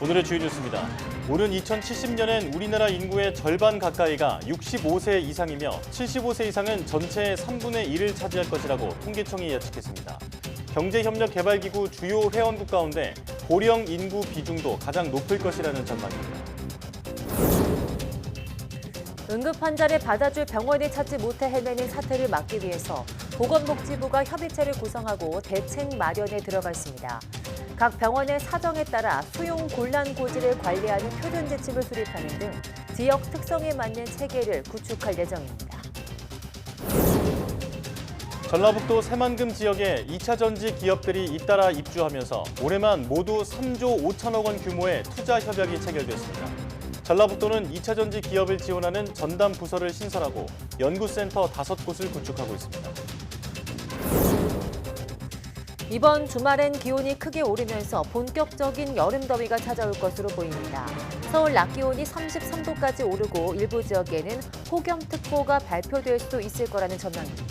오늘의 주요 뉴스입니다. 오는 2070년엔 우리나라 인구의 절반 가까이가 65세 이상이며 75세 이상은 전체의 3분의 1을 차지할 것이라고 통계청이 예측했습니다. 경제협력개발기구 주요 회원국 가운데 고령 인구 비중도 가장 높을 것이라는 전망입니다. 응급 환자를 받아줄 병원이 찾지 못해 헤매는 사태를 막기 위해서 보건복지부가 협의체를 구성하고 대책 마련에 들어갔습니다. 각 병원의 사정에 따라 수용 곤란 고지를 관리하는 표준 지침을 수립하는 등 지역 특성에 맞는 체계를 구축할 예정입니다. 전라북도 새만금 지역에 2차 전지 기업들이 잇따라 입주하면서 올해만 모두 3조 5천억 원 규모의 투자 협약이 체결됐습니다. 전라북도는 2차 전지 기업을 지원하는 전담 부서를 신설하고 연구센터 5곳을 구축하고 있습니다. 이번 주말엔 기온이 크게 오르면서 본격적인 여름 더위가 찾아올 것으로 보입니다. 서울 낮 기온이 33도까지 오르고 일부 지역에는 폭염특보가 발표될 수도 있을 거라는 전망입니다.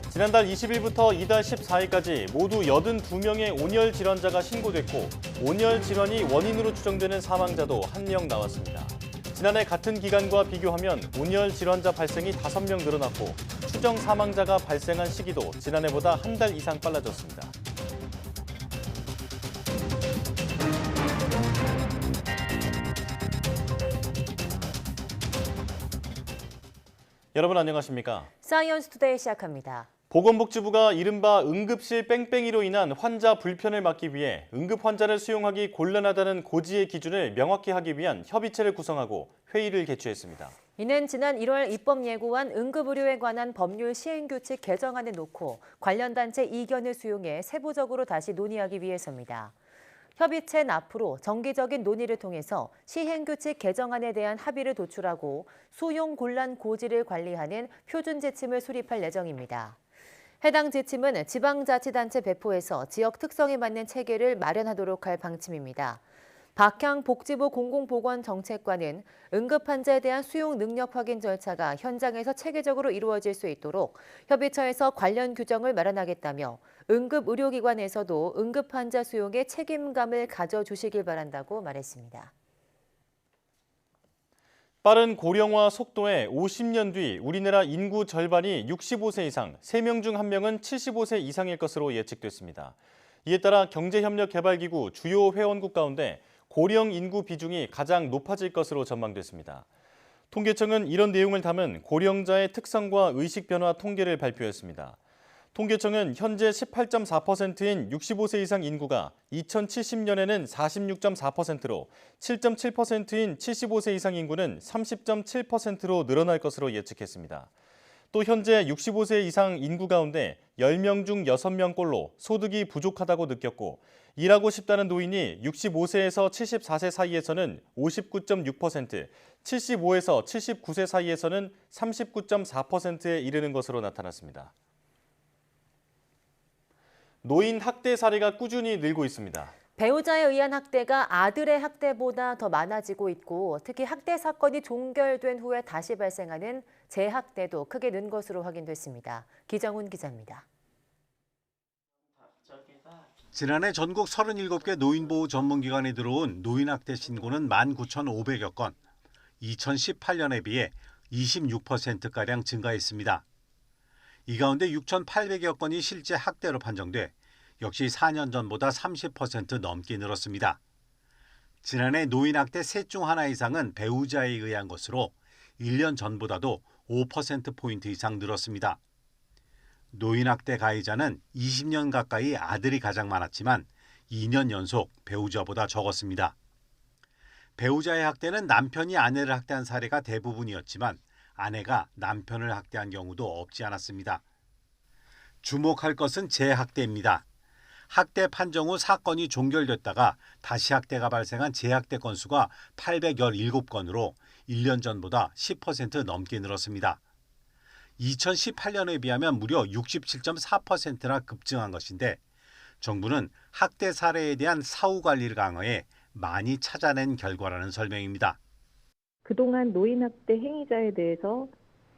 지난달 20일부터 이달 14일까지 모두 82명의 온열 질환자가 신고됐고 온열 질환이 원인으로 추정되는 사망자도 1명 나왔습니다. 지난해 같은 기간과 비교하면 온열 질환자 발생이 5명 늘어났고 추정 사망자가 발생한 시기도 지난해보다 한 달 이상 빨라졌습니다. 여러분 안녕하십니까? 사이언스 투데이 시작합니다. 보건복지부가 이른바 응급실 뺑뺑이로 인한 환자 불편을 막기 위해 응급 환자를 수용하기 곤란하다는 고지의 기준을 명확히 하기 위한 협의체를 구성하고 회의를 개최했습니다. 이는 지난 1월 입법 예고한 응급의료에 관한 법률 시행규칙 개정안을 놓고 관련 단체 이견을 수용해 세부적으로 다시 논의하기 위해서입니다. 협의체는 앞으로 정기적인 논의를 통해서 시행규칙 개정안에 대한 합의를 도출하고 수용 곤란 고지를 관리하는 표준 지침을 수립할 예정입니다. 해당 지침은 지방자치단체 배포해서 지역 특성에 맞는 체계를 마련하도록 할 방침입니다. 박향 복지부 공공보건정책관은 응급 환자에 대한 수용 능력 확인 절차가 현장에서 체계적으로 이루어질 수 있도록 협의처에서 관련 규정을 마련하겠다며 응급의료기관에서도 응급 환자 수용에 책임감을 가져주시길 바란다고 말했습니다. 빠른 고령화 속도에 50년 뒤 우리나라 인구 절반이 65세 이상, 3명 중 1명은 75세 이상일 것으로 예측됐습니다. 이에 따라 경제협력개발기구 주요 회원국 가운데 고령 인구 비중이 가장 높아질 것으로 전망됐습니다. 통계청은 이런 내용을 담은 고령자의 특성과 의식 변화 통계를 발표했습니다. 통계청은 현재 18.4%인 65세 이상 인구가 2070년에는 46.4%로 7.7%인 75세 이상 인구는 30.7%로 늘어날 것으로 예측했습니다. 또 현재 65세 이상 인구 가운데 10명 중 6명꼴로 소득이 부족하다고 느꼈고 일하고 싶다는 노인이 65세에서 74세 사이에서는 59.6%, 75에서 79세 사이에서는 39.4%에 이르는 것으로 나타났습니다. 노인 학대 사례가 꾸준히 늘고 있습니다. 배우자에 의한 학대가 아들의 학대보다 더 많아지고 있고 특히 학대 사건이 종결된 후에 다시 발생하는 재학대도 크게 는 것으로 확인됐습니다. 기정훈 기자입니다. 지난해 전국 37개 노인보호 전문기관에 들어온 노인학대 신고는 19,500여 건, 2018년에 비해 26%가량 증가했습니다. 이 가운데 6,800여 건이 실제 학대로 판정돼 역시 4년 전보다 30% 넘게 늘었습니다. 지난해 노인학대 셋 중 하나 이상은 배우자에 의한 것으로 1년 전보다도 5%포인트 이상 늘었습니다. 노인학대 가해자는 20년 가까이 아들이 가장 많았지만 2년 연속 배우자보다 적었습니다. 배우자의 학대는 남편이 아내를 학대한 사례가 대부분이었지만 아내가 남편을 학대한 경우도 없지 않았습니다. 주목할 것은 재학대입니다. 학대 판정 후 사건이 종결됐다가 다시 학대가 발생한 재학대 건수가 817건으로 1년 전보다 10% 넘게 늘었습니다. 2018년에 비하면 무려 67.4%나 급증한 것인데 정부는 학대 사례에 대한 사후 관리를 강화해 많이 찾아낸 결과라는 설명입니다. 그동안 노인학대 행위자에 대해서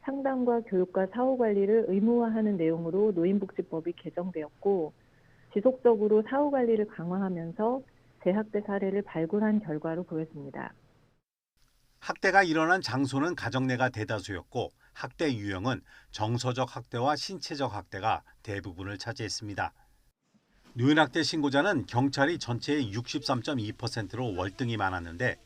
상담과 교육과 사후 관리를 의무화하는 내용으로 노인복지법이 개정되었고 지속적으로 사후 관리를 강화하면서 재학대 사례를 발굴한 결과로 보였습니다. 학대가 일어난 장소는 가정 내가 대다수였고 학대 유형은 정서적 학대와 신체적 학대가 대부분을 차지했습니다. 노인학대 신고자는 경찰이 전체의 63.2%로 월등히 많았는데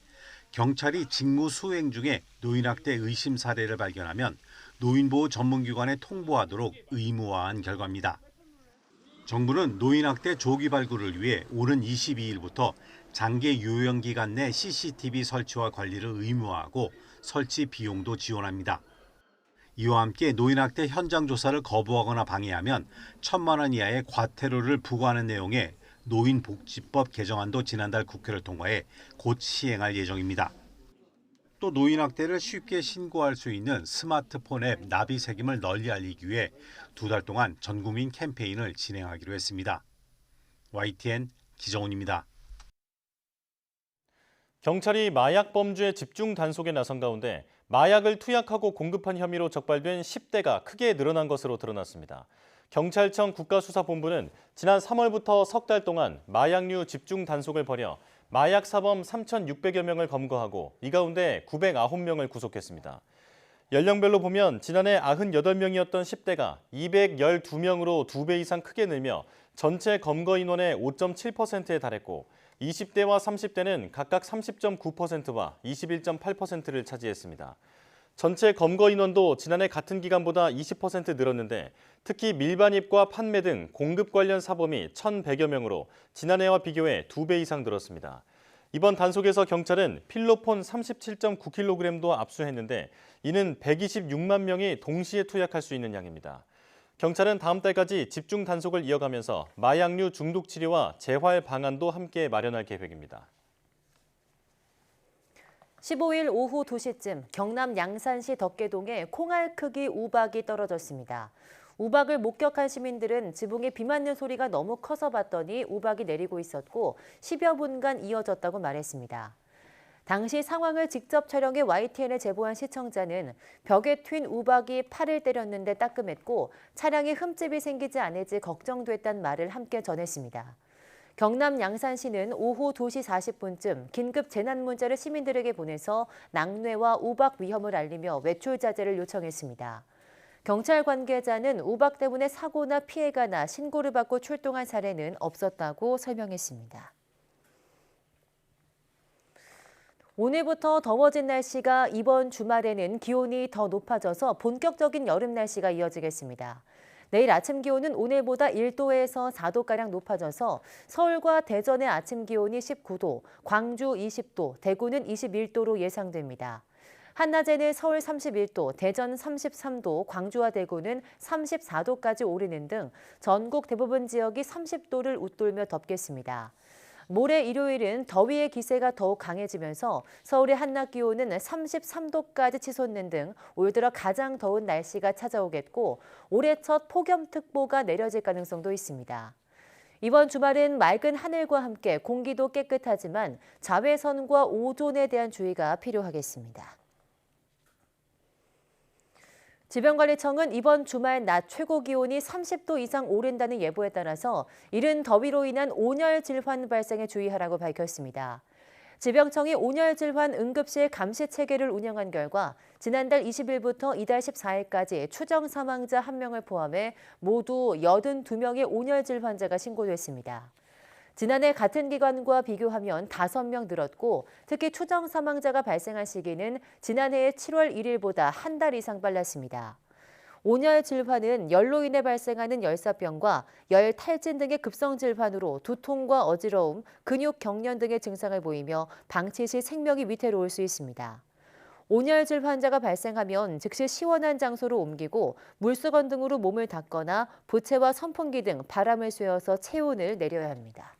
경찰이 직무 수행 중에 노인학대 의심 사례를 발견하면 노인보호 전문기관에 통보하도록 의무화한 결과입니다. 정부는 노인학대 조기 발굴을 위해 오는 22일부터 장기 요양기관 내 CCTV 설치와 관리를 의무화하고 설치 비용도 지원합니다. 이와 함께 노인학대 현장 조사를 거부하거나 방해하면 1,000만 원 이하의 과태료를 부과하는 내용의 노인복지법 개정안도 지난달 국회를 통과해 곧 시행할 예정입니다. 또 노인학대를 쉽게 신고할 수 있는 스마트폰 앱 나비새김을 널리 알리기 위해 2달 동안 전국민 캠페인을 진행하기로 했습니다. YTN 기정훈입니다. 경찰이 마약 범죄 집중 단속에 나선 가운데 마약을 투약하고 공급한 혐의로 적발된 10대가 크게 늘어난 것으로 드러났습니다. 경찰청 국가수사본부는 지난 3월부터 석 달 동안 마약류 집중 단속을 벌여 마약 사범 3,600여 명을 검거하고 이 가운데 909명을 구속했습니다. 연령별로 보면 지난해 98명이었던 10대가 212명으로 2배 이상 크게 늘며 전체 검거 인원의 5.7%에 달했고 20대와 30대는 각각 30.9%와 21.8%를 차지했습니다. 전체 검거 인원도 지난해 같은 기간보다 20% 늘었는데 특히 밀반입과 판매 등 공급 관련 사범이 1,100여 명으로 지난해와 비교해 2배 이상 늘었습니다. 이번 단속에서 경찰은 필로폰 37.9kg도 압수했는데 이는 126만 명이 동시에 투약할 수 있는 양입니다. 경찰은 다음 달까지 집중 단속을 이어가면서 마약류 중독 치료와 재활 방안도 함께 마련할 계획입니다. 15일 오후 2시쯤 경남 양산시 덕계동에 콩알 크기 우박이 떨어졌습니다. 우박을 목격한 시민들은 지붕에 비 맞는 소리가 너무 커서 봤더니 우박이 내리고 있었고 10여 분간 이어졌다고 말했습니다. 당시 상황을 직접 촬영해 YTN에 제보한 시청자는 벽에 휜 우박이 팔을 때렸는데 따끔했고 차량에 흠집이 생기지 않을지 걱정됐다는 말을 함께 전했습니다. 경남 양산시는 오후 2시 40분쯤 긴급 재난 문자를 시민들에게 보내서 낙뢰와 우박 위험을 알리며 외출 자제를 요청했습니다. 경찰 관계자는 우박 때문에 사고나 피해가 나 신고를 받고 출동한 사례는 없었다고 설명했습니다. 오늘부터 더워진 날씨가 이번 주말에는 기온이 더 높아져서 본격적인 여름 날씨가 이어지겠습니다. 내일 아침 기온은 오늘보다 1도에서 4도가량 높아져서 서울과 대전의 아침 기온이 19도, 광주 20도, 대구는 21도로 예상됩니다. 한낮에는 서울 31도, 대전 33도, 광주와 대구는 34도까지 오르는 등 전국 대부분 지역이 30도를 웃돌며 덥겠습니다. 모레 일요일은 더위의 기세가 더욱 강해지면서 서울의 한낮 기온은 33도까지 치솟는 등 올 들어 가장 더운 날씨가 찾아오겠고 올해 첫 폭염특보가 내려질 가능성도 있습니다. 이번 주말은 맑은 하늘과 함께 공기도 깨끗하지만 자외선과 오존에 대한 주의가 필요하겠습니다. 질병관리청은 이번 주말 낮 최고 기온이 30도 이상 오른다는 예보에 따라서 이른 더위로 인한 온열 질환 발생에 주의하라고 밝혔습니다. 질병청이 온열 질환 응급실 감시 체계를 운영한 결과 지난달 20일부터 이달 14일까지 추정 사망자 1명을 포함해 모두 82명의 온열 질환자가 신고됐습니다. 지난해 같은 기간과 비교하면 5명 늘었고 특히 추정 사망자가 발생한 시기는 지난해의 7월 1일보다 한 달 이상 빨랐습니다. 온열 질환은 열로 인해 발생하는 열사병과 열 탈진 등의 급성 질환으로 두통과 어지러움, 근육 경련 등의 증상을 보이며 방치 시 생명이 위태로울 수 있습니다. 온열 질환자가 발생하면 즉시 시원한 장소로 옮기고 물수건 등으로 몸을 닦거나 부채와 선풍기 등 바람을 쐬어서 체온을 내려야 합니다.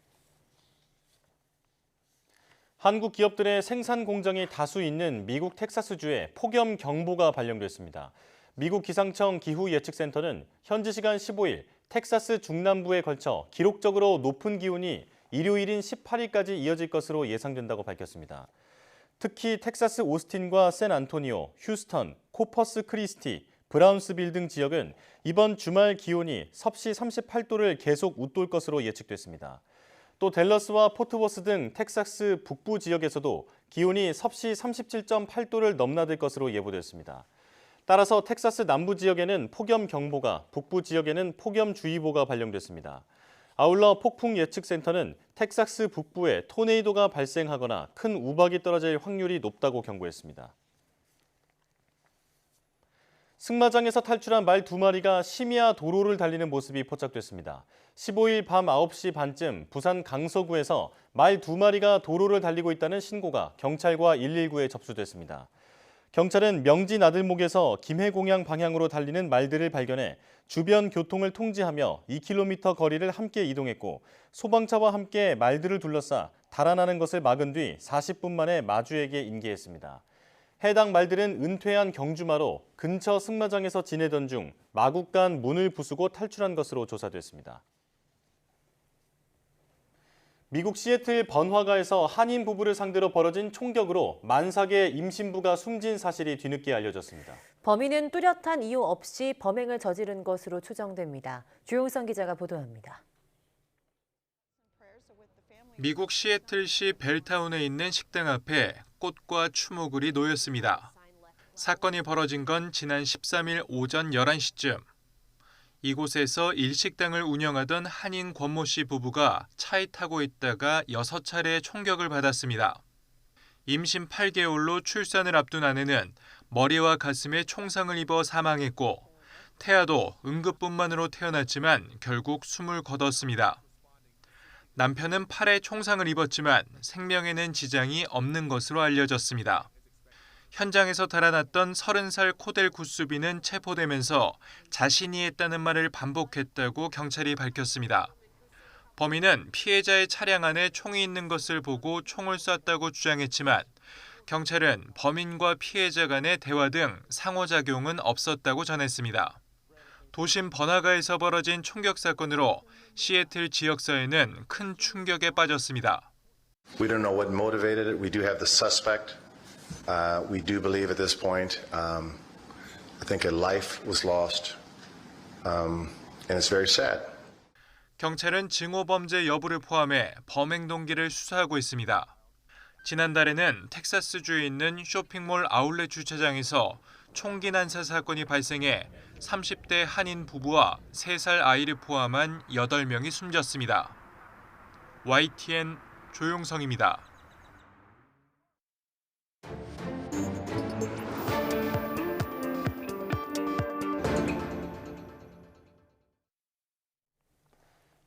한국 기업들의 생산 공장이 다수 있는 미국 텍사스주에 폭염 경보가 발령됐습니다. 미국 기상청 기후예측센터는 현지 시간 15일 텍사스 중남부에 걸쳐 기록적으로 높은 기온이 일요일인 18일까지 이어질 것으로 예상된다고 밝혔습니다. 특히 텍사스 오스틴과 샌안토니오, 휴스턴, 코퍼스 크리스티, 브라운스빌 등 지역은 이번 주말 기온이 섭씨 38도를 계속 웃돌 것으로 예측됐습니다. 또 댈러스와 포트워스 등 텍사스 북부 지역에서도 기온이 섭씨 37.8도를 넘나들 것으로 예보됐습니다. 따라서 텍사스 남부 지역에는 폭염경보가, 북부 지역에는 폭염주의보가 발령됐습니다. 아울러 폭풍 예측센터는 텍사스 북부에 토네이도가 발생하거나 큰 우박이 떨어질 확률이 높다고 경고했습니다. 승마장에서 탈출한 말 2마리가 심야 도로를 달리는 모습이 포착됐습니다. 15일 밤 9시 반쯤 부산 강서구에서 말 2마리가 도로를 달리고 있다는 신고가 경찰과 119에 접수됐습니다. 경찰은 명지 나들목에서 김해공양 방향으로 달리는 말들을 발견해 주변 교통을 통제하며 2km 거리를 함께 이동했고 소방차와 함께 말들을 둘러싸 달아나는 것을 막은 뒤 40분 만에 마주에게 인계했습니다. 해당 말들은 은퇴한 경주마로 근처 승마장에서 지내던 중 마구간 문을 부수고 탈출한 것으로 조사됐습니다. 미국 시애틀 번화가에서 한인 부부를 상대로 벌어진 총격으로 만삭의 임신부가 숨진 사실이 뒤늦게 알려졌습니다. 범인은 뚜렷한 이유 없이 범행을 저지른 것으로 추정됩니다. 주용선 기자가 보도합니다. 미국 시애틀시 벨타운에 있는 식당 앞에 꽃과 추모글이 놓였습니다. 사건이 벌어진 건 지난 13일 오전 11시쯤. 이곳에서 일식당을 운영하던 한인 권모 씨 부부가 차에 타고 있다가 6차례 총격을 받았습니다. 임신 8개월로 출산을 앞둔 아내는 머리와 가슴에 총상을 입어 사망했고 태아도 응급분만으로 태어났지만 결국 숨을 거뒀습니다. 남편은 팔에 총상을 입었지만 생명에는 지장이 없는 것으로 알려졌습니다. 현장에서 달아났던 30살 코델 구스비는 체포되면서 자신이 했다는 말을 반복했다고 경찰이 밝혔습니다. 범인은 피해자의 차량 안에 총이 있는 것을 보고 총을 쐈다고 주장했지만 경찰은 범인과 피해자 간의 대화 등 상호작용은 없었다고 전했습니다. 도심 번화가에서 벌어진 총격 사건으로 시애틀 지역사회는 큰 충격에 빠졌습니다. We don't know what motivated it. We do have the suspect. We do believe at this point, I think a life was lost, and it's very sad. 경찰은 증오범죄 여부를 포함해 범행 동기를 수사하고 있습니다. 지난달에는 텍사스주에 있는 쇼핑몰 아울렛 주차장에서 총기 난사 사건이 발생해 30대 한인 부부와 3살 아이를 포함한 8명이 숨졌습니다. YTN 조용성입니다.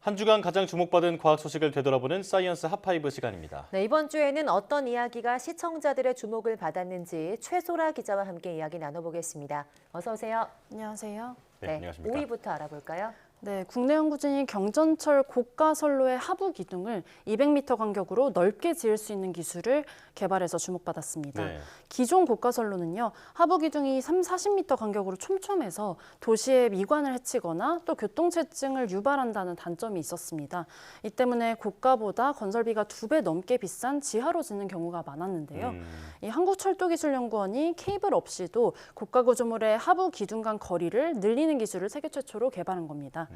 한 주간 가장 주목받은 과학 소식을 되돌아보는 사이언스 핫5 시간입니다. 네, 이번 주에는 어떤 이야기가 시청자들의 주목을 받았는지 최소라 기자와 함께 이야기 나눠보겠습니다. 어서 오세요. 안녕하세요. 네, 안녕하십니까. 5위부터 알아볼까요? 네, 국내 연구진이 경전철 고가 선로의 하부 기둥을 200m 간격으로 넓게 지을 수 있는 기술을 개발해서 주목받았습니다. 네. 기존 고가 선로는요, 하부 기둥이 40m 간격으로 촘촘해서 도시의 미관을 해치거나 또 교통체증을 유발한다는 단점이 있었습니다. 이 때문에 고가보다 건설비가 2배 넘게 비싼 지하로 짓는 경우가 많았는데요. 이 한국철도기술연구원이 케이블 없이도 고가 구조물의 하부 기둥 간 거리를 늘리는 기술을 세계 최초로 개발한 겁니다.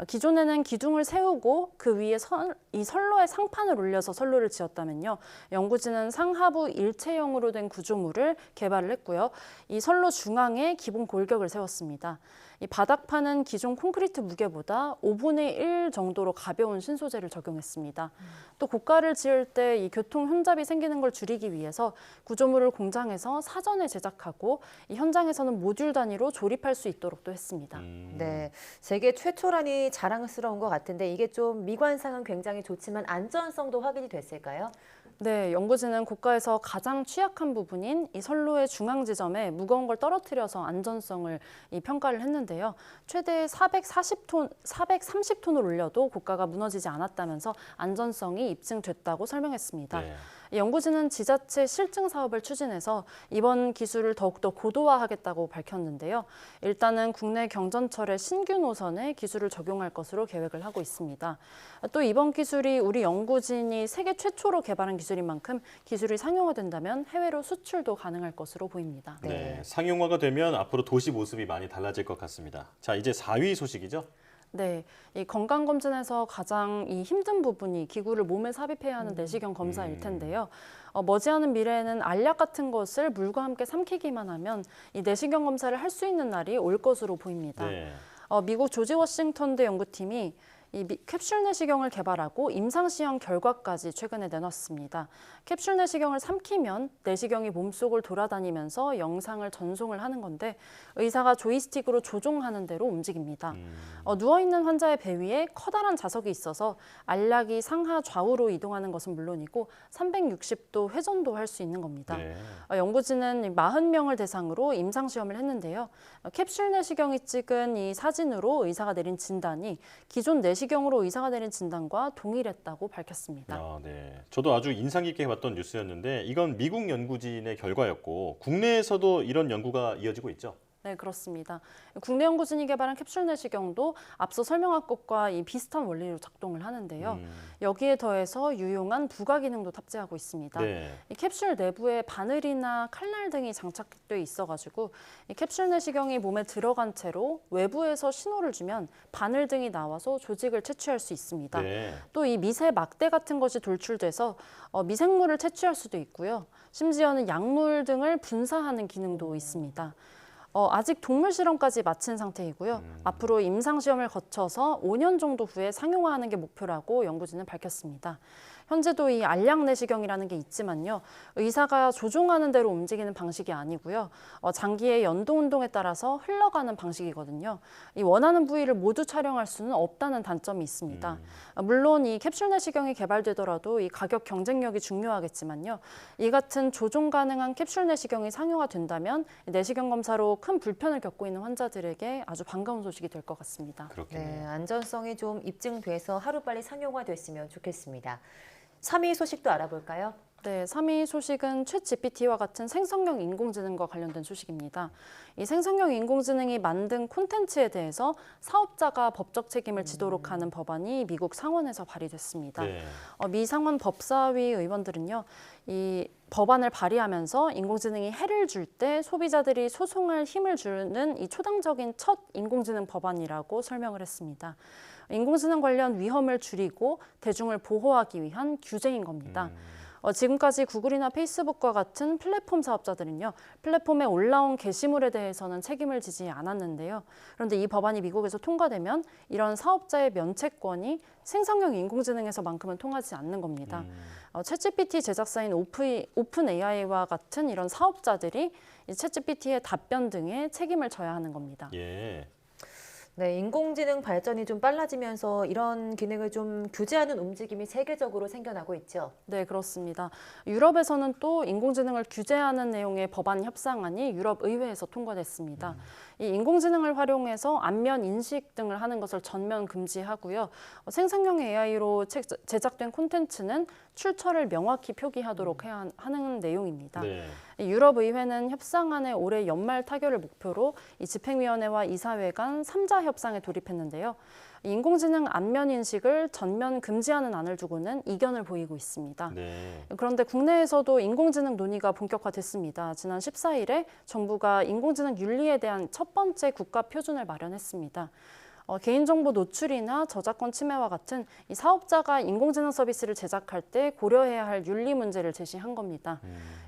기존에는 기둥을 세우고 그 위에 이 선로에 상판을 올려서 선로를 지었다면요. 연구진은 상하부 일체형으로 된 구조물을 개발을 했고요. 이 선로 중앙에 기본 골격을 세웠습니다. 이 바닥판은 기존 콘크리트 무게보다 5분의 1 정도로 가벼운 신소재를 적용했습니다. 또 고가를 지을 때 이 교통 혼잡이 생기는 걸 줄이기 위해서 구조물을 공장에서 사전에 제작하고 이 현장에서는 모듈 단위로 조립할 수 있도록도 했습니다. 네, 세계 최초라니 자랑스러운 것 같은데 이게 좀 미관상은 굉장히 좋지만 안전성도 확인이 됐을까요? 네, 연구진은 고가에서 가장 취약한 부분인 이 선로의 중앙 지점에 무거운 걸 떨어뜨려서 안전성을 평가를 했는데요. 최대 430톤을 올려도 고가가 무너지지 않았다면서 안전성이 입증됐다고 설명했습니다. 네. 연구진은 지자체 실증 사업을 추진해서 이번 기술을 더욱더 고도화하겠다고 밝혔는데요. 일단은 국내 경전철의 신규 노선에 기술을 적용할 것으로 계획을 하고 있습니다. 또 이번 기술이 우리 연구진이 세계 최초로 개발한 기술인 만큼 기술이 상용화된다면 해외로 수출도 가능할 것으로 보입니다. 네, 상용화가 되면 앞으로 도시 모습이 많이 달라질 것 같습니다. 자, 이제 4위 소식이죠. 네, 이 건강검진에서 가장 이 힘든 부분이 기구를 몸에 삽입해야 하는 내시경 검사일 텐데요. 머지않은 미래에는 알약 같은 것을 물과 함께 삼키기만 하면 이 내시경 검사를 할 수 있는 날이 올 것으로 보입니다. 네. 미국 조지 워싱턴대 연구팀이 이 캡슐 내시경을 개발하고 임상시험 결과까지 최근에 내놨습니다. 캡슐 내시경을 삼키면 내시경이 몸속을 돌아다니면서 영상을 전송을 하는 건데 의사가 조이스틱으로 조종하는 대로 움직입니다. 누워있는 환자의 배 위에 커다란 자석이 있어서 알약이 상하 좌우로 이동하는 것은 물론이고 360도 회전도 할 수 있는 겁니다. 네. 연구진은 40명을 대상으로 임상시험을 했는데요. 캡슐 내시경이 찍은 이 사진으로 의사가 내린 진단이 기존 내시경으로 의사가 내린 진단과 동일했다고 밝혔습니다. 아, 네. 저도 아주 인상 깊게 봤던 뉴스였는데 이건 미국 연구진의 결과였고 국내에서도 이런 연구가 이어지고 있죠. 네, 그렇습니다. 국내 연구진이 개발한 캡슐 내시경도 앞서 설명한 것과 이 비슷한 원리로 작동을 하는데요. 여기에 더해서 유용한 부가 기능도 탑재하고 있습니다. 네. 이 캡슐 내부에 바늘이나 칼날 등이 장착돼 있어가지고 이 캡슐 내시경이 몸에 들어간 채로 외부에서 신호를 주면 바늘 등이 나와서 조직을 채취할 수 있습니다. 네. 또 이 미세 막대 같은 것이 돌출돼서 미생물을 채취할 수도 있고요. 심지어는 약물 등을 분사하는 기능도 있습니다. 아직 동물 실험까지 마친 상태이고요. 앞으로 임상 시험을 거쳐서 5년 정도 후에 상용화하는 게 목표라고 연구진은 밝혔습니다. 현재도 이 알약 내시경이라는 게 있지만요. 의사가 조종하는 대로 움직이는 방식이 아니고요. 장기의 연동 운동에 따라서 흘러가는 방식이거든요. 이 원하는 부위를 모두 촬영할 수는 없다는 단점이 있습니다. 물론 이 캡슐 내시경이 개발되더라도 이 가격 경쟁력이 중요하겠지만요. 이 같은 조종 가능한 캡슐 내시경이 상용화된다면 내시경 검사로 큰 불편을 겪고 있는 환자들에게 아주 반가운 소식이 될 것 같습니다. 그렇겠네요. 네, 안전성이 좀 입증돼서 하루빨리 상용화됐으면 좋겠습니다. 3위 소식도 알아볼까요? 네, 3위 소식은 챗GPT와 같은 생성형 인공지능과 관련된 소식입니다. 이 생성형 인공지능이 만든 콘텐츠에 대해서 사업자가 법적 책임을 지도록 하는 법안이 미국 상원에서 발의됐습니다. 네. 미 상원 법사위 의원들은요, 이 법안을 발의하면서 인공지능이 해를 줄 때 소비자들이 소송할 힘을 주는 이 초당적인 첫 인공지능 법안이라고 설명을 했습니다. 인공지능 관련 위험을 줄이고 대중을 보호하기 위한 규제인 겁니다. 지금까지 구글이나 페이스북과 같은 플랫폼 사업자들은요, 플랫폼에 올라온 게시물에 대해서는 책임을 지지 않았는데요. 그런데 이 법안이 미국에서 통과되면 이런 사업자의 면책권이 생성형 인공지능에서만큼은 통하지 않는 겁니다. 챗GPT 제작사인 오픈 AI와 같은 이런 사업자들이 이 챗GPT의 답변 등에 책임을 져야 하는 겁니다. 예. 네, 인공지능 발전이 좀 빨라지면서 이런 기능을 좀 규제하는 움직임이 세계적으로 생겨나고 있죠. 네, 그렇습니다. 유럽에서는 또 인공지능을 규제하는 내용의 법안 협상안이 유럽 의회에서 통과됐습니다. 이 인공지능을 활용해서 안면 인식 등을 하는 것을 전면 금지하고요. 생성형 AI로 제작된 콘텐츠는 출처를 명확히 표기하도록 해야 하는 내용입니다. 네. 유럽 의회는 협상안의 올해 연말 타결을 목표로 이 집행위원회와 이사회 간 3자 협상에 돌입했는데요. 인공지능 안면 인식을 전면 금지하는 안을 두고는 이견을 보이고 있습니다. 네. 그런데 국내에서도 인공지능 논의가 본격화됐습니다. 지난 14일에 정부가 인공지능 윤리에 대한 첫 번째 국가 표준을 마련했습니다. 개인정보 노출이나 저작권 침해와 같은 이 사업자가 인공지능 서비스를 제작할 때 고려해야 할 윤리 문제를 제시한 겁니다.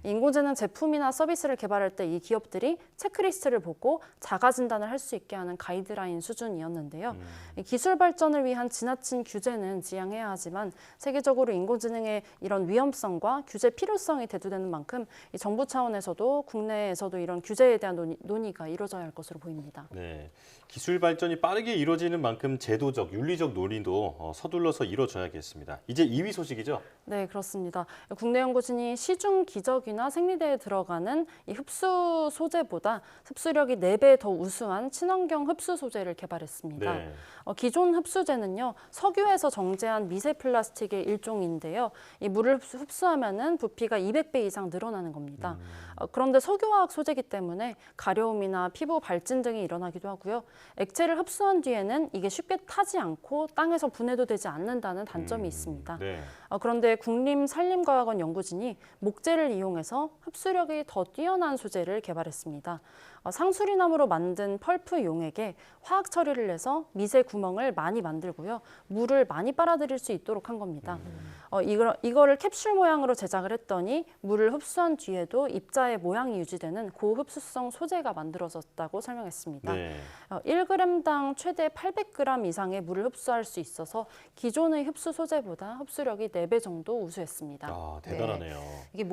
인공지능 제품이나 서비스를 개발할 때 이 기업들이 체크리스트를 보고 자가 진단을 할 수 있게 하는 가이드라인 수준이었는데요. 이 기술 발전을 위한 지나친 규제는 지양해야 하지만 세계적으로 인공지능의 이런 위험성과 규제 필요성이 대두되는 만큼 이 정부 차원에서도 국내에서도 이런 규제에 대한 논의가 이루어져야 할 것으로 보입니다. 네. 기술 발전이 빠르게 이루어지는 만큼 제도적, 윤리적 논의도 서둘러서 이루어져야겠습니다. 이제 2위 소식이죠? 네, 그렇습니다. 국내 연구진이 시중 기저귀나 생리대에 들어가는 이 흡수 소재보다 흡수력이 4배 더 우수한 친환경 흡수 소재를 개발했습니다. 네. 기존 흡수제는요, 석유에서 정제한 미세 플라스틱의 일종인데요. 이 물을 흡수하면은 부피가 200배 이상 늘어나는 겁니다. 그런데 석유화학 소재이기 때문에 가려움이나 피부 발진 등이 일어나기도 하고요. 액체를 흡수한 뒤에는 이게 쉽게 타지 않고 땅에서 분해도 되지 않는다는 단점이 있습니다. 네. 그런데 국립산림과학원 연구진이 목재를 이용해서 흡수력이 더 뛰어난 소재를 개발했습니다. 상수리나무로 만든 펄프 용액에 화학 처리를 해서 미세 구멍을 많이 만들고요. 물을 많이 빨아들일 수 있도록 한 겁니다. 이거를 캡슐 모양으로 제작을 했더니 물을 흡수한 뒤에도 입자의 모양이 유지되는 고흡수성 소재가 만들어졌다고 설명했습니다. 네. 1g당 최대 800g 이상의 물을 흡수할 수 있어서 기존의 흡수 소재보다 흡수력이 4배 정도 우수했습니다. 아, 대단하네요. 이게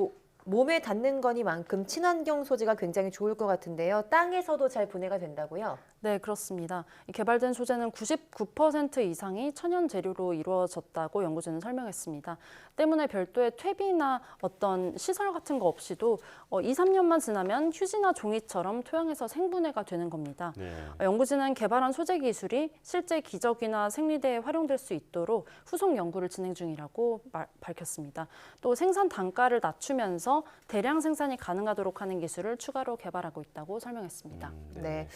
몸에 닿는 거니만큼 친환경 소재가 굉장히 좋을 것 같은데요. 땅에서도 잘 분해가 된다고요? 네, 그렇습니다. 개발된 소재는 99% 이상이 천연 재료로 이루어졌다고 연구진은 설명했습니다. 때문에 별도의 퇴비나 어떤 시설 같은 거 없이도 2, 3년만 지나면 휴지나 종이처럼 토양에서 생분해가 되는 겁니다. 네. 연구진은 개발한 소재 기술이 실제 기저귀나 생리대에 활용될 수 있도록 후속 연구를 진행 중이라고 밝혔습니다. 또 생산 단가를 낮추면서 대량 생산이 가능하도록 하는 기술을 추가로 개발하고 있다고 설명했습니다. 네.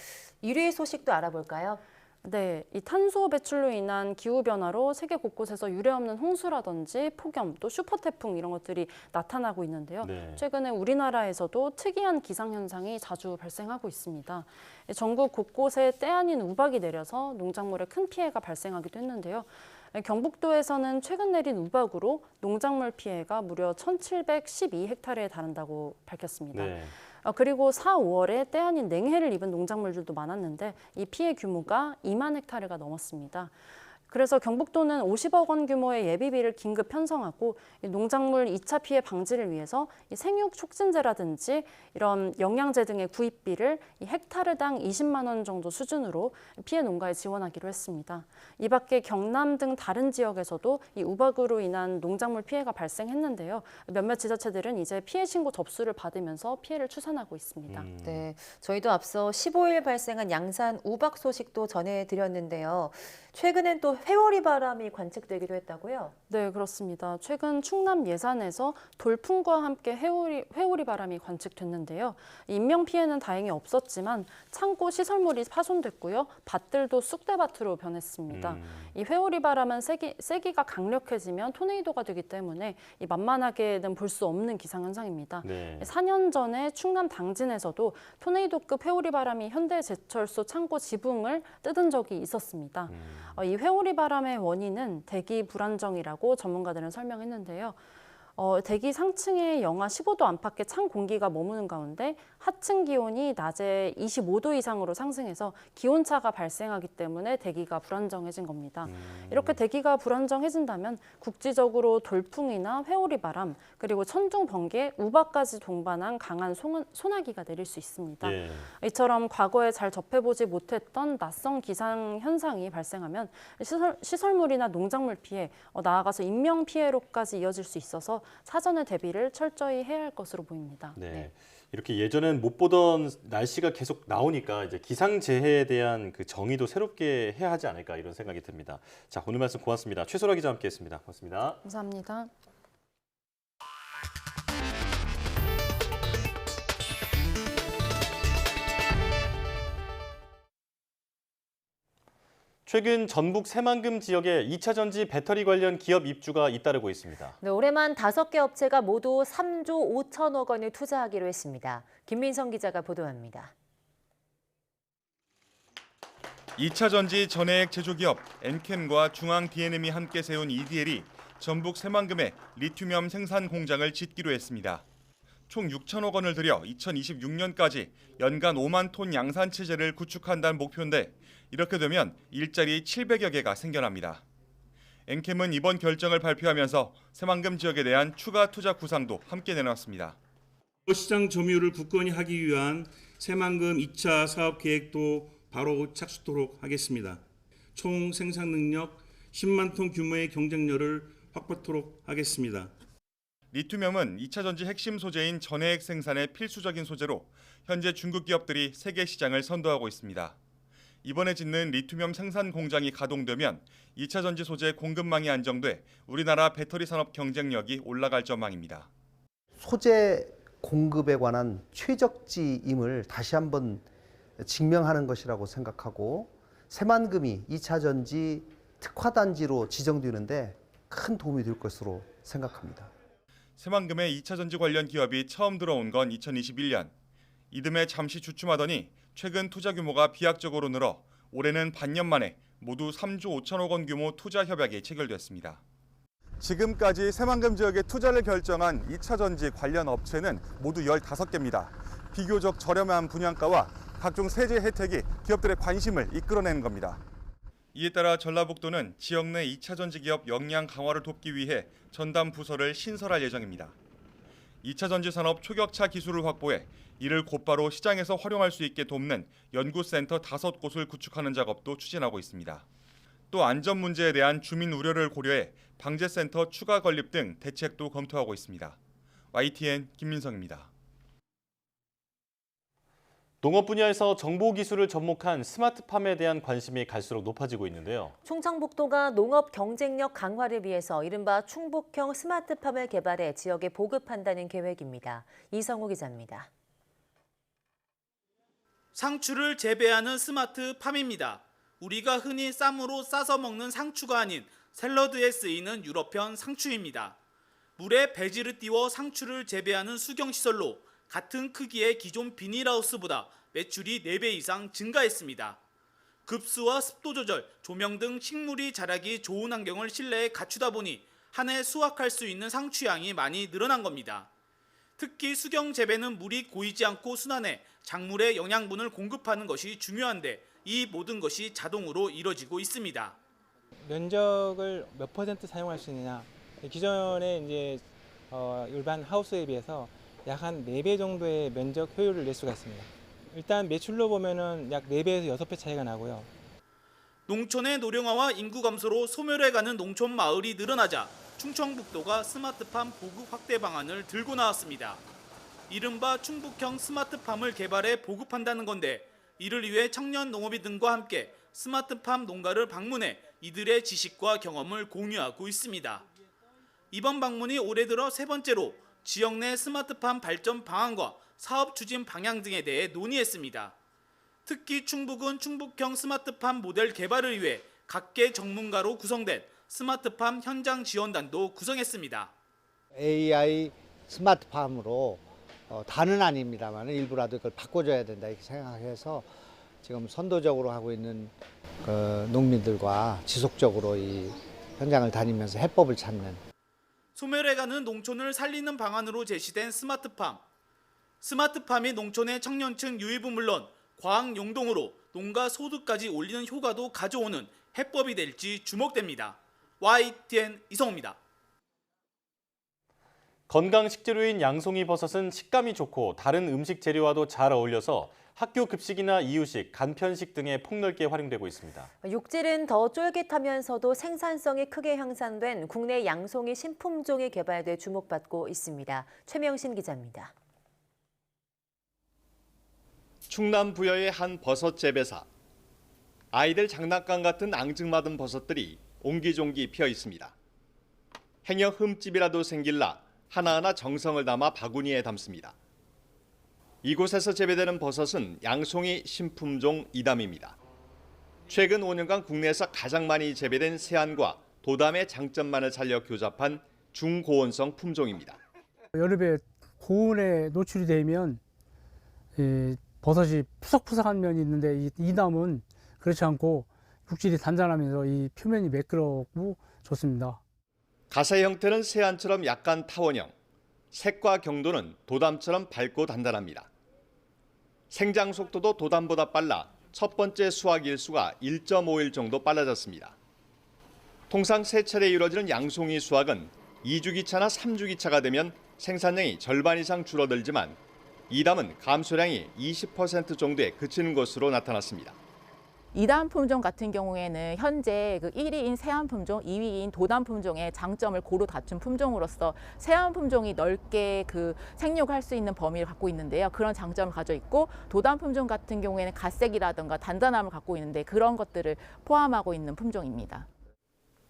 1위 소식도 알아볼까요? 네, 이 탄소 배출로 인한 기후 변화로 세계 곳곳에서 유례없는 홍수라든지 폭염, 또 슈퍼 태풍 이런 것들이 나타나고 있는데요. 네. 최근에 우리나라에서도 특이한 기상 현상이 자주 발생하고 있습니다. 전국 곳곳에 때 아닌 우박이 내려서 농작물에 큰 피해가 발생하기도 했는데요. 경북도에서는 최근 내린 우박으로 농작물 피해가 무려 1,712헥타르에 달한다고 밝혔습니다. 네. 그리고 4, 5월에 때 아닌 냉해를 입은 농작물들도 많았는데 이 피해 규모가 2만 헥타르가 넘었습니다. 그래서 경북도는 50억 원 규모의 예비비를 긴급 편성하고 농작물 2차 피해 방지를 위해서 생육 촉진제라든지 이런 영양제 등의 구입비를 헥타르당 20만 원 정도 수준으로 피해 농가에 지원하기로 했습니다. 이 밖에 경남 등 다른 지역에서도 이 우박으로 인한 농작물 피해가 발생했는데요. 몇몇 지자체들은 이제 피해 신고 접수를 받으면서 피해를 추산하고 있습니다. 네, 저희도 앞서 15일 발생한 양산 우박 소식도 전해드렸는데요. 최근엔 또 회오리 바람이 관측되기도 했다고요? 네, 그렇습니다. 최근 충남 예산에서 돌풍과 함께 회오리 바람이 관측됐는데요. 인명 피해는 다행히 없었지만 창고 시설물이 파손됐고요. 밭들도 쑥대밭으로 변했습니다. 이 회오리 바람은 세기가 강력해지면 토네이도가 되기 때문에 만만하게는 볼 수 없는 기상현상입니다. 네. 4년 전에 충남 당진에서도 토네이도급 회오리 바람이 현대제철소 창고 지붕을 뜯은 적이 있었습니다. 이 회오리 바람의 원인은 대기 불안정이라고 전문가들은 설명했는데요. 대기 상층에 영하 15도 안팎의 찬 공기가 머무는 가운데 하층 기온이 낮에 25도 이상으로 상승해서 기온차가 발생하기 때문에 대기가 불안정해진 겁니다. 이렇게 대기가 불안정해진다면 국지적으로 돌풍이나 회오리 바람, 그리고 천둥, 번개, 우박까지 동반한 강한 소나기가 내릴 수 있습니다. 예. 이처럼 과거에 잘 접해보지 못했던 낯선 기상 현상이 발생하면 시설물이나 농작물 피해, 나아가서 인명 피해로까지 이어질 수 있어서 사전에 대비를 철저히 해야 할 것으로 보입니다. 네. 이렇게 예전엔 못 보던 날씨가 계속 나오니까 이제 기상재해에 대한 그 정의도 새롭게 해야 하지 않을까 이런 생각이 듭니다. 자, 오늘 말씀 고맙습니다. 최소라 기자와 함께했습니다. 고맙습니다. 감사합니다. 최근 전북 새만금 지역에 2차 전지 배터리 관련 기업 입주가 잇따르고 있습니다. 네, 올해만 5개 업체가 모두 3조 5천억 원을 투자하기로 했습니다. 김민성 기자가 보도합니다. 2차 전지 전해액 제조기업 엔캠과 중앙 D&M이 함께 세운 EDL이 전북 새만금에 리튬염 생산 공장을 짓기로 했습니다. 총 6천억 원을 들여 2026년까지 연간 5만 톤 양산 체제를 구축한다는 목표인데 이렇게 되면 일자리 700여 개가 생겨납니다. 엔캠은 이번 결정을 발표하면서 새만금 지역에 대한 추가 투자 구상도 함께 내놨습니다. 시장 점유율을 굳건히 하기 위한 새만금 2차 사업 계획도 바로 착수토록 하겠습니다. 총 생산 능력 10만 톤 규모의 경쟁력을 확보하도록 하겠습니다. 리튬염은 2차 전지 핵심 소재인 전해액 생산의 필수적인 소재로 현재 중국 기업들이 세계 시장을 선도하고 있습니다. 이번에 짓는 리튬염 생산 공장이 가동되면 2차 전지 소재 공급망이 안정돼 우리나라 배터리 산업 경쟁력이 올라갈 전망입니다. 소재 공급에 관한 최적지임을 다시 한번 증명하는 것이라고 생각하고 새만금이 2차 전지 특화단지로 지정되는데 큰 도움이 될 것으로 생각합니다. 새만금의 2차 전지 관련 기업이 처음 들어온 건 2021년. 이듬해 잠시 주춤하더니 최근 투자 규모가 비약적으로 늘어 올해는 반년 만에 모두 3조 5천억 원 규모 투자 협약이 체결됐습니다. 지금까지 새만금 지역에 투자를 결정한 2차 전지 관련 업체는 모두 15개입니다. 비교적 저렴한 분양가와 각종 세제 혜택이 기업들의 관심을 이끌어내는 겁니다. 이에 따라 전라북도는 지역 내 2차 전지 기업 역량 강화를 돕기 위해 전담 부서를 신설할 예정입니다. 2차 전지 산업 초격차 기술을 확보해 이를 곧바로 시장에서 활용할 수 있게 돕는 연구센터 5곳을 구축하는 작업도 추진하고 있습니다. 또 안전 문제에 대한 주민 우려를 고려해 방제센터 추가 건립 등 대책도 검토하고 있습니다. YTN 김민성입니다. 농업 분야에서 정보 기술을 접목한 스마트팜에 대한 관심이 갈수록 높아지고 있는데요. 충청북도가 농업 경쟁력 강화를 위해서 이른바 충북형 스마트팜을 개발해 지역에 보급한다는 계획입니다. 이성우 기자입니다. 상추를 재배하는 스마트팜입니다. 우리가 흔히 쌈으로 싸서 먹는 상추가 아닌 샐러드에 쓰이는 유럽형 상추입니다. 물에 배지를 띄워 상추를 재배하는 수경시설로 같은 크기의 기존 비닐하우스보다 매출이 4배 이상 증가했습니다. 급수와 습도 조절, 조명 등 식물이 자라기 좋은 환경을 실내에 갖추다 보니 한 해 수확할 수 있는 상추양이 많이 늘어난 겁니다. 특히 수경 재배는 물이 고이지 않고 순환해 작물에 영양분을 공급하는 것이 중요한데 이 모든 것이 자동으로 이뤄지고 있습니다. 면적을 몇 % 사용할 수 있느냐. 기존의 이제 일반 하우스에 비해서 약 한 4배 정도의 면적 효율을 낼 수가 있습니다. 일단 매출로 보면은 약 4배에서 6배 차이가 나고요. 농촌의 노령화와 인구 감소로 소멸해가는 농촌 마을이 늘어나자 충청북도가 스마트팜 보급 확대 방안을 들고 나왔습니다. 이른바 충북형 스마트팜을 개발해 보급한다는 건데 이를 위해 청년 농업인들과 함께 스마트팜 농가를 방문해 이들의 지식과 경험을 공유하고 있습니다. 이번 방문이 올해 들어 3번째로 지역 내 스마트팜 발전 방안과 사업 추진 방향 등에 대해 논의했습니다. 특히 충북은 충북형 스마트팜 모델 개발을 위해 각계 전문가로 구성된 스마트팜 현장 지원단도 구성했습니다. AI 스마트팜으로 다는 아닙니다만 일부라도 그걸 바꿔줘야 된다 이렇게 생각해서 지금 선도적으로 하고 있는 농민들과 지속적으로 이 현장을 다니면서 해법을 찾는 소멸해가는 농촌을 살리는 방안으로 제시된 스마트팜. 스마트팜이 농촌의 청년층 유입은 물론 과학 용동으로 농가 소득까지 올리는 효과도 가져오는 해법이 될지 주목됩니다. YTN 이성우입니다. 건강 식재료인 양송이 버섯은 식감이 좋고 다른 음식 재료와도 잘 어울려서 학교 급식이나 이유식, 간편식 등에 폭넓게 활용되고 있습니다. 육질은 더 쫄깃하면서도 생산성이 크게 향상된 국내 양송이 신품종이 개발돼 주목받고 있습니다. 최명신 기자입니다. 충남 부여의 한 버섯 재배사. 아이들 장난감 같은 앙증맞은 버섯들이 옹기종기 피어 있습니다. 행여 흠집이라도 생길라 하나하나 정성을 담아 바구니에 담습니다. 이곳에서 재배되는 버섯은 양송이 신품종 이담입니다. 최근 5년간 국내에서 가장 많이 재배된 세안과 도담의 장점만을 살려 교잡한 중고온성 품종입니다. 여름에 고온에 노출이 되면 버섯이 푸석푸석한 면이 있는데 이 이담은 그렇지 않고 육질이 단단하면서 이 표면이 매끄럽고 좋습니다. 가세 형태는 세안처럼 약간 타원형, 색과 경도는 도담처럼 밝고 단단합니다. 생장 속도도 도담보다 빨라 첫 번째 수확 일수가 1.5일 정도 빨라졌습니다. 통상 3차례 이루어지는 양송이 수확은 2주기차나 3주기차가 되면 생산량이 절반 이상 줄어들지만 이담은 감소량이 20% 정도에 그치는 것으로 나타났습니다. 2단 품종 같은 경우에는 현재 그 1위인 세안 품종, 2위인 도단 품종의 장점을 고루 갖춘 품종으로서 세안 품종이 넓게 그 생육할 수 있는 범위를 갖고 있는데요. 그런 장점을 가져 있고 도단 품종 같은 경우에는 갓색이라든가 단단함을 갖고 있는데 그런 것들을 포함하고 있는 품종입니다.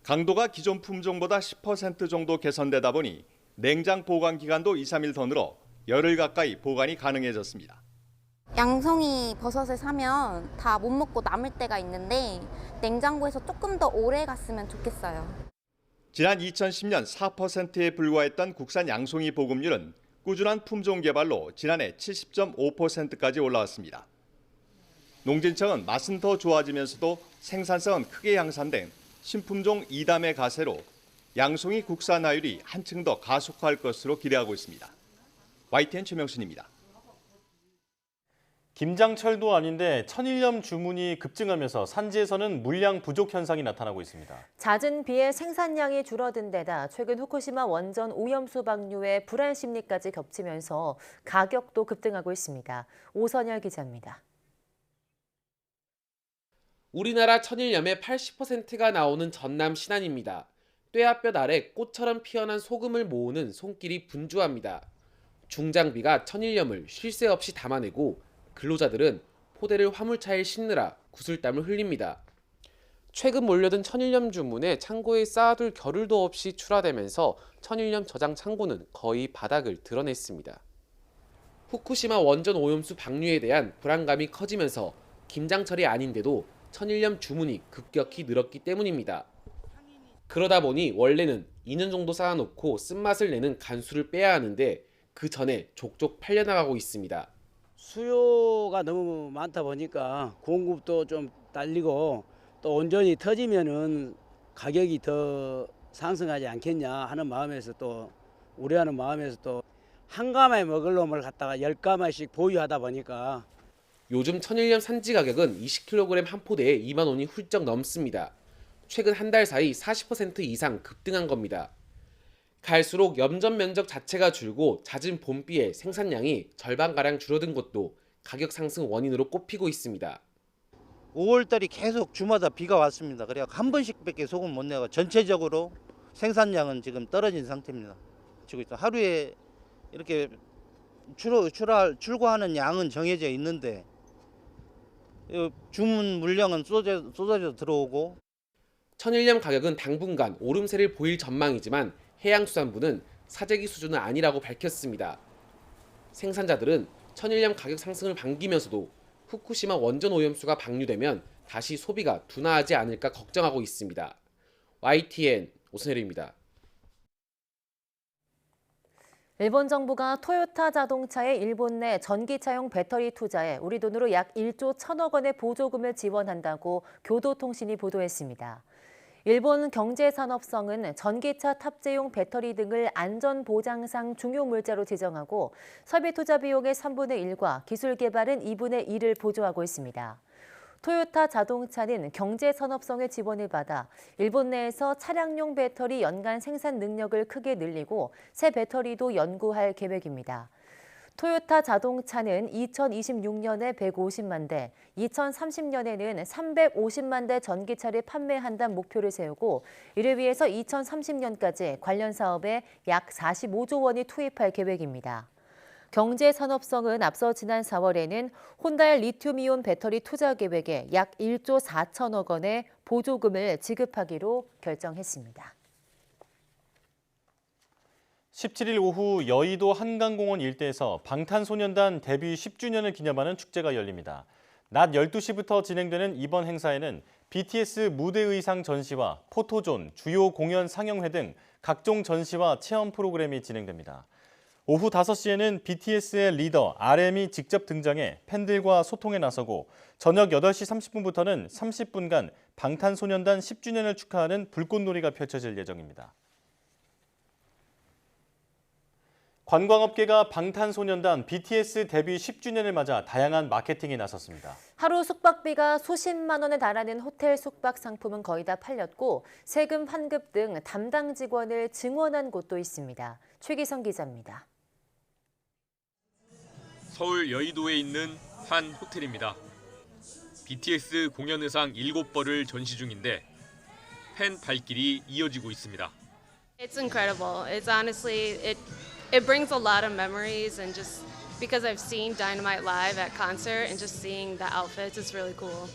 강도가 기존 품종보다 10% 정도 개선되다 보니 냉장 보관 기간도 2, 3일 더 늘어 열흘 가까이 보관이 가능해졌습니다. 양송이 버섯을 사면 다 못 먹고 남을 때가 있는데 냉장고에서 조금 더 오래 갔으면 좋겠어요. 지난 2010년 4%에 불과했던 국산 양송이 보급률은 꾸준한 품종 개발로 지난해 70.5%까지 올라왔습니다. 농진청은 맛은 더 좋아지면서도 생산성은 크게 향상된 신품종 2담의 가세로 양송이 국산화율이 한층 더 가속화할 것으로 기대하고 있습니다. YTN 최명순입니다. 김장철도 아닌데 천일염 주문이 급증하면서 산지에서는 물량 부족 현상이 나타나고 있습니다. 잦은 비에 생산량이 줄어든 데다 최근 후쿠시마 원전 오염수 방류의 불안 심리까지 겹치면서 가격도 급등하고 있습니다. 오선열 기자입니다. 우리나라 천일염의 80%가 나오는 전남 신안입니다. 뙤약볕 아래 꽃처럼 피어난 소금을 모으는 손길이 분주합니다. 중장비가 천일염을 쉴 새 없이 담아내고 근로자들은 포대를 화물차에 싣느라 구슬땀을 흘립니다. 최근 몰려든 천일염 주문에 창고에 쌓아둘 겨를도 없이 출하되면서 천일염 저장 창고는 거의 바닥을 드러냈습니다. 후쿠시마 원전 오염수 방류에 대한 불안감이 커지면서 김장철이 아닌데도 천일염 주문이 급격히 늘었기 때문입니다. 그러다 보니 원래는 2년 정도 쌓아놓고 쓴맛을 내는 간수를 빼야 하는데 그 전에 족족 팔려나가고 있습니다. 수요가 너무 많다 보니까 공급도 좀 딸리고 또 온전히 터지면은 가격이 더 상승하지 않겠냐 하는 마음에서 또 우려하는 마음에서 또 한 가마에 먹을 놈을 갖다가 10가마씩 보유하다 보니까 요즘 천일염 산지 가격은 20kg 한 포대에 2만 원이 훌쩍 넘습니다. 최근 한 달 사이 40% 이상 급등한 겁니다. 갈수록 염전 면적 자체가 줄고 잦은 봄비에 생산량이 절반가량 줄어든 것도 가격 상승 원인으로 꼽히고 있습니다. 5월달이 계속 주마다 비가 왔습니다. 그래서 한 번씩밖에 소금 못 내고 전체적으로 생산량은 지금 떨어진 상태입니다. 지금 하루에 이렇게 출고하는 양은 정해져 있는데 주문 물량은 쏟아져 들어오고. 천일염 가격은 당분간 오름세를 보일 전망이지만 해양수산부는 사재기 수준은 아니라고 밝혔습니다. 생산자들은 천일염 가격 상승을 반기면서도 후쿠시마 원전 오염수가 방류되면 다시 소비가 둔화하지 않을까 걱정하고 있습니다. YTN 오선열입니다. 일본 정부가 토요타 자동차의 일본 내 전기차용 배터리 투자에 우리 돈으로 약 1조 1천억 원의 보조금을 지원한다고 교도통신이 보도했습니다. 일본 경제산업성은 전기차 탑재용 배터리 등을 안전보장상 중요 물자로 지정하고 설비 투자 비용의 3분의 1과 기술 개발은 2분의 1을 보조하고 있습니다. 토요타 자동차는 경제산업성의 지원을 받아 일본 내에서 차량용 배터리 연간 생산 능력을 크게 늘리고 새 배터리도 연구할 계획입니다. 토요타 자동차는 2026년에 150만 대, 2030년에는 350만 대 전기차를 판매한다는 목표를 세우고 이를 위해서 2030년까지 관련 사업에 약 45조 원이 투입할 계획입니다. 경제산업성은 앞서 지난 4월에는 혼다의 리튬이온 배터리 투자 계획에 약 1조 4천억 원의 보조금을 지급하기로 결정했습니다. 17일 오후 여의도 한강공원 일대에서 방탄소년단 데뷔 10주년을 기념하는 축제가 열립니다. 낮 12시부터 진행되는 이번 행사에는 BTS 무대 의상 전시와 포토존, 주요 공연 상영회 등 각종 전시와 체험 프로그램이 진행됩니다. 오후 5시에는 BTS의 리더 RM이 직접 등장해 팬들과 소통에 나서고 저녁 8시 30분부터는 30분간 방탄소년단 10주년을 축하하는 불꽃놀이가 펼쳐질 예정입니다. 관광업계가 방탄소년단 BTS 데뷔 10주년을 맞아 다양한 마케팅에 나섰습니다. 하루 숙박비가 수십만 원에 달하는 호텔 숙박 상품은 거의 다 팔렸고 세금 환급 등 담당 직원을 증원한 곳도 있습니다. 최기성 기자입니다. 서울 여의도에 있는 한 호텔입니다. BTS 공연 의상 7벌을 전시 중인데 팬 발길이 이어지고 있습니다. It's incredible. It's honestly, it brings a lot of memories and just because I've seen Dynamite live at concert and just seeing the outfits, it's really cool.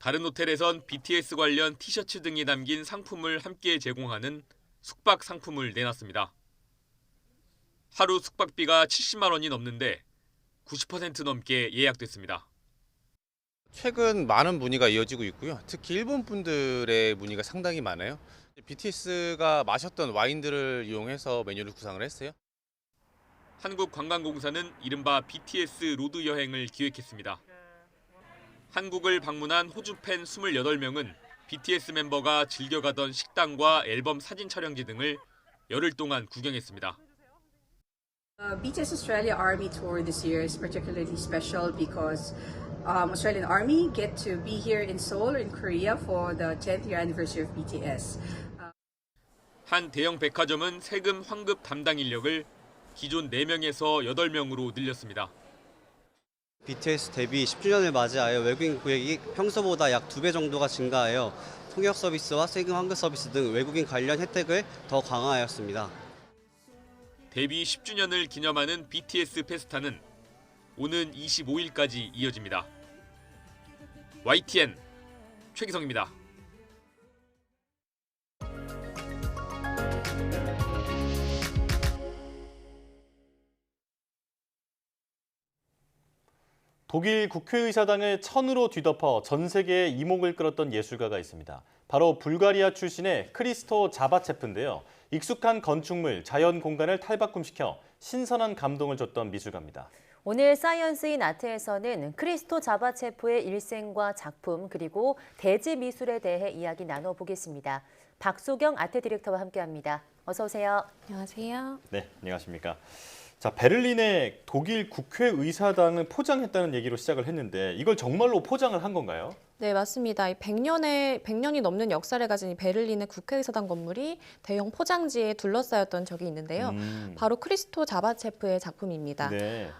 다른 호텔에선 BTS 관련 티셔츠 등이 담긴 상품을 함께 제공하는 숙박 상품을 내놨습니다. 하루 숙박비가 70만 원이 넘는데 90% 넘게 예약됐습니다. 최근 많은 문의가 이어지고 있고요. 특히 일본 분들의 문의가 상당히 많아요. BTS가 마셨던 와인들을 이용해서 메뉴를 구상을 했어요. 한국관광공사는 이른바 BTS 로드 여행을 기획했습니다. 한국을 방문한 호주 팬 28명은 BTS 멤버가 즐겨가던 식당과 앨범 사진 촬영지 등을 열흘 동안 구경했습니다. BTS Australia Army tour this year is particularly special because Australian Army get to be here in Seoul in Korea for the 10th year anniversary of BTS. 한 대형 백화점은 세금 환급 담당 인력을 기존 4명에서 8명으로 늘렸습니다. BTS 데뷔 10주년을 맞이하여 외국인 고객이 평소보다 약 2배 정도가 증가하여 통역 서비스와 세금 환급 서비스 등 외국인 관련 혜택을 더 강화하였습니다. 데뷔 10주년을 기념하는 BTS 페스타는 오는 25일까지 이어집니다. YTN 최기성입니다. 독일 국회의사당을 천으로 뒤덮어 전 세계에 이목을 끌었던 예술가가 있습니다. 바로 불가리아 출신의 크리스토 자바체프인데요. 익숙한 건축물, 자연 공간을 탈바꿈시켜 신선한 감동을 줬던 미술가입니다. 오늘 사이언스 인 아트에서는 크리스토 자바체프의 일생과 작품 그리고 대지 미술에 대해 이야기 나눠보겠습니다. 박소경 아트 디렉터와 함께합니다. 어서 오세요. 안녕하세요. 네, 안녕하십니까. 자, 베를린의 독일 국회의사당을 포장했다는 얘기로 시작을 했는데 이걸 정말로 포장을 한 건가요? 네, 맞습니다. 100년이 넘는 역사를 가진 이 베를린의 국회의사당 건물이 대형 포장지에 둘러싸였던 적이 있는데요. 바로 크리스토 자바체프의 작품입니다. 네.